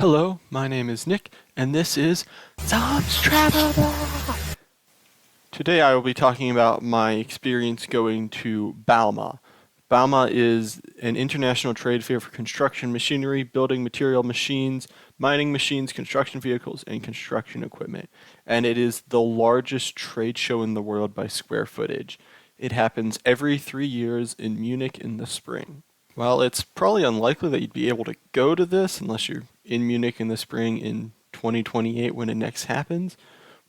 Hello, my name is Nick, and this is Zumb's Travel Blog. Today I will be talking about my experience going to Bauma. Bauma is an international trade fair for construction machinery, building material machines, mining machines, construction vehicles, and construction equipment. And it is the largest trade show in the world by square footage. It happens every 3 years in Munich in the spring. While it's probably unlikely that you'd be able to go to this unless you're in Munich in the spring in 2028 when it next happens,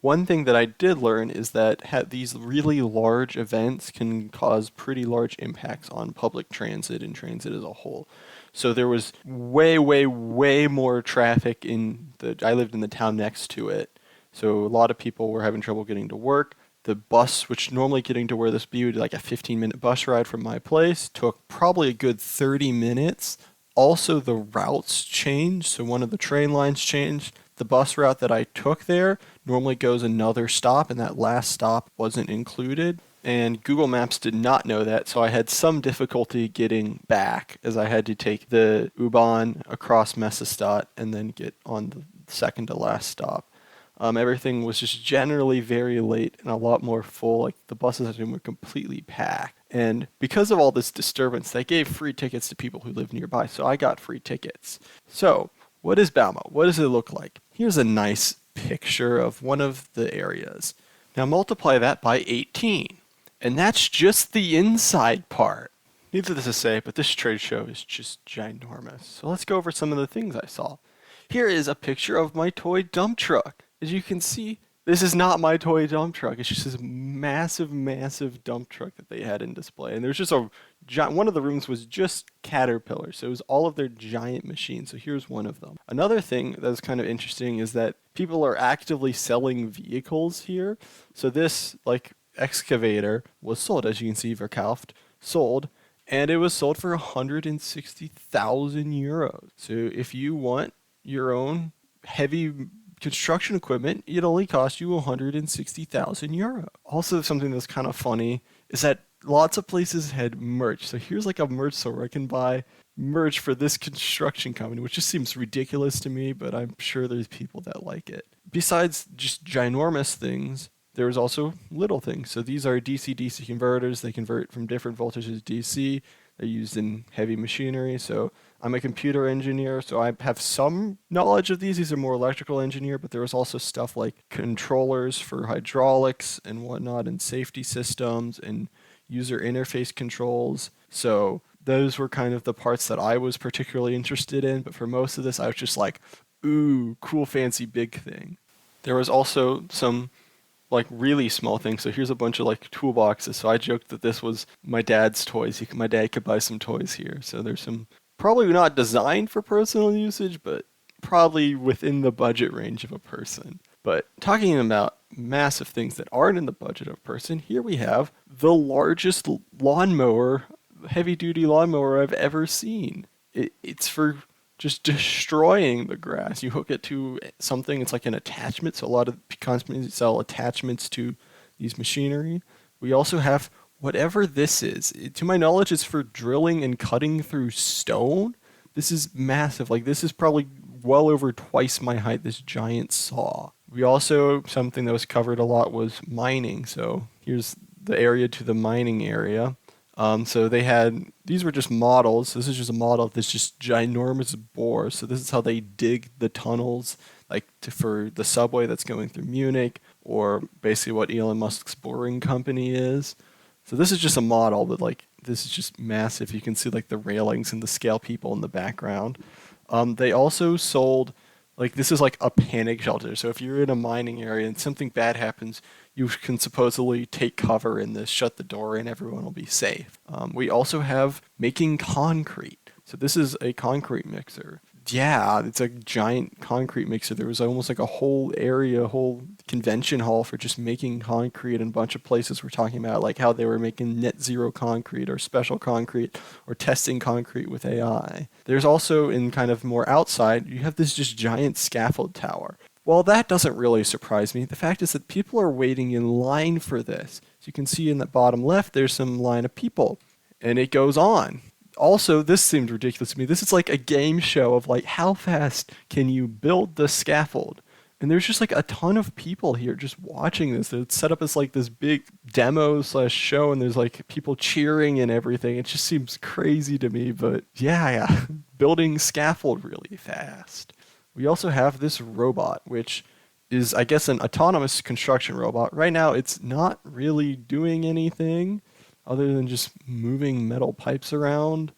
one thing that I did learn is that these really large events can cause pretty large impacts on public transit and transit as a whole. So there was way more traffic I lived in the town next to it. So a lot of people were having trouble getting to work. The bus, which normally getting to where this be would be like a 15-minute bus ride from my place, took probably a good 30 minutes. Also, the routes changed, so one of the train lines changed. The bus route that I took there normally goes another stop, and that last stop wasn't included. And Google Maps did not know that, so I had some difficulty getting back, as I had to take the U-Bahn across Messestadt and then get on the second to last stop. Everything was just generally very late and a lot more full. Like the buses were completely packed. And because of all this disturbance, they gave free tickets to people who live nearby. So I got free tickets. So what is Bauma? What does it look like? Here's a nice picture of one of the areas. Now multiply that by 18. And that's just the inside part. Needless to say, but this trade show is just ginormous. So let's go over some of the things I saw. Here is a picture of my toy dump truck. As you can see, this is not my toy dump truck. It's just this massive dump truck that they had in display. And there's just one of the rooms was just Caterpillar. So it was all of their giant machines. So here's one of them. Another thing that's kind of interesting is that people are actively selling vehicles here. So this excavator was sold, as you can see, verkauft, sold. And it was sold for 160,000 euros. So if you want your own heavy construction equipment, it only cost you 160,000 euro. Also, something that's kind of funny is that lots of places had merch. So here's like a merch store where I can buy merch for this construction company, which just seems ridiculous to me, but I'm sure there's people that like it. Besides just ginormous things, there was also little things. So these are DC-DC converters. They convert from different voltages DC. They're used in heavy machinery. So I'm a computer engineer, so I have some knowledge of these. These are more electrical engineer, but there was also stuff like controllers for hydraulics and whatnot, and safety systems and user interface controls. So those were kind of the parts that I was particularly interested in. But for most of this, I was just like, ooh, cool, fancy, big thing. There was also some really small things. So here's a bunch of toolboxes. So I joked that this was my dad's toys. My dad could buy some toys here. So there's some probably not designed for personal usage, but probably within the budget range of a person. But talking about massive things that aren't in the budget of a person, here we have the largest lawnmower, heavy-duty lawnmower I've ever seen. It's for just destroying the grass. You hook it to something, it's like an attachment, so a lot of companies sell attachments to these machinery. We also have whatever this is. To my knowledge, it's for drilling and cutting through stone. This is massive. This is probably well over twice my height, this giant saw. We also, something that was covered a lot was mining. So here's the area to the mining area. So these were just models. This is just a model of this just ginormous bore. So this is how they dig the tunnels, for the subway that's going through Munich, or basically what Elon Musk's boring company is. So this is just a model, but this is just massive. You can see the railings and the scale people in the background. They also sold, this is a panic shelter. So if you're in a mining area and something bad happens, you can supposedly take cover in this, shut the door, and everyone will be safe. We also have making concrete. So this is a concrete mixer. Yeah, it's a giant concrete mixer. There was almost a whole area, a whole convention hall for just making concrete, and a bunch of places were talking about how they were making net zero concrete or special concrete or testing concrete with AI. There's also, in kind of more outside, you have this just giant scaffold tower. Well, that doesn't really surprise me. The fact is that people are waiting in line for this. As you can see in the bottom left, there's some line of people, and it goes on. Also, this seemed ridiculous to me. This is like a game show of like how fast can you build the scaffold? And there's just like a ton of people here just watching this. It's set up as like this big demo slash show, and there's like people cheering and everything. It just seems crazy to me, but yeah, building scaffold really fast. We also have this robot, which is, I guess, an autonomous construction robot. Right now, it's not really doing anything other than just moving metal pipes around.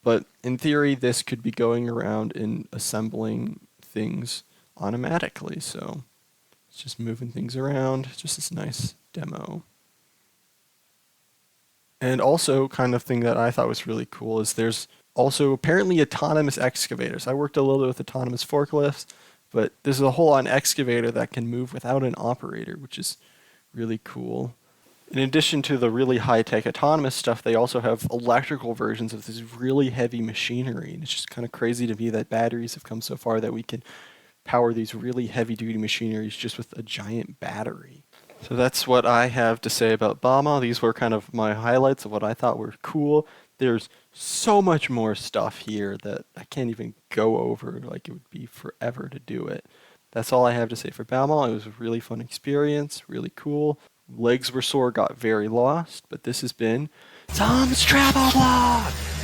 But in theory, this could be going around and assembling things automatically. So it's just moving things around. Just this nice demo. And also, kind of thing that I thought was really cool is there's also apparently autonomous excavators. I worked a little bit with autonomous forklifts, but there's a whole-on excavator that can move without an operator, which is really cool. In addition to the really high-tech autonomous stuff, they also have electrical versions of this really heavy machinery. And it's just kind of crazy to me that batteries have come so far that we can power these really heavy-duty machineries just with a giant battery. So that's what I have to say about Bauma. These were kind of my highlights of what I thought were cool. There's so much more stuff here that I can't even go over. Like, it would be forever to do it. That's all I have to say for Bauma. It was a really fun experience, really cool. Legs were sore, got very lost, but this has been Zumb's Travel Vlog!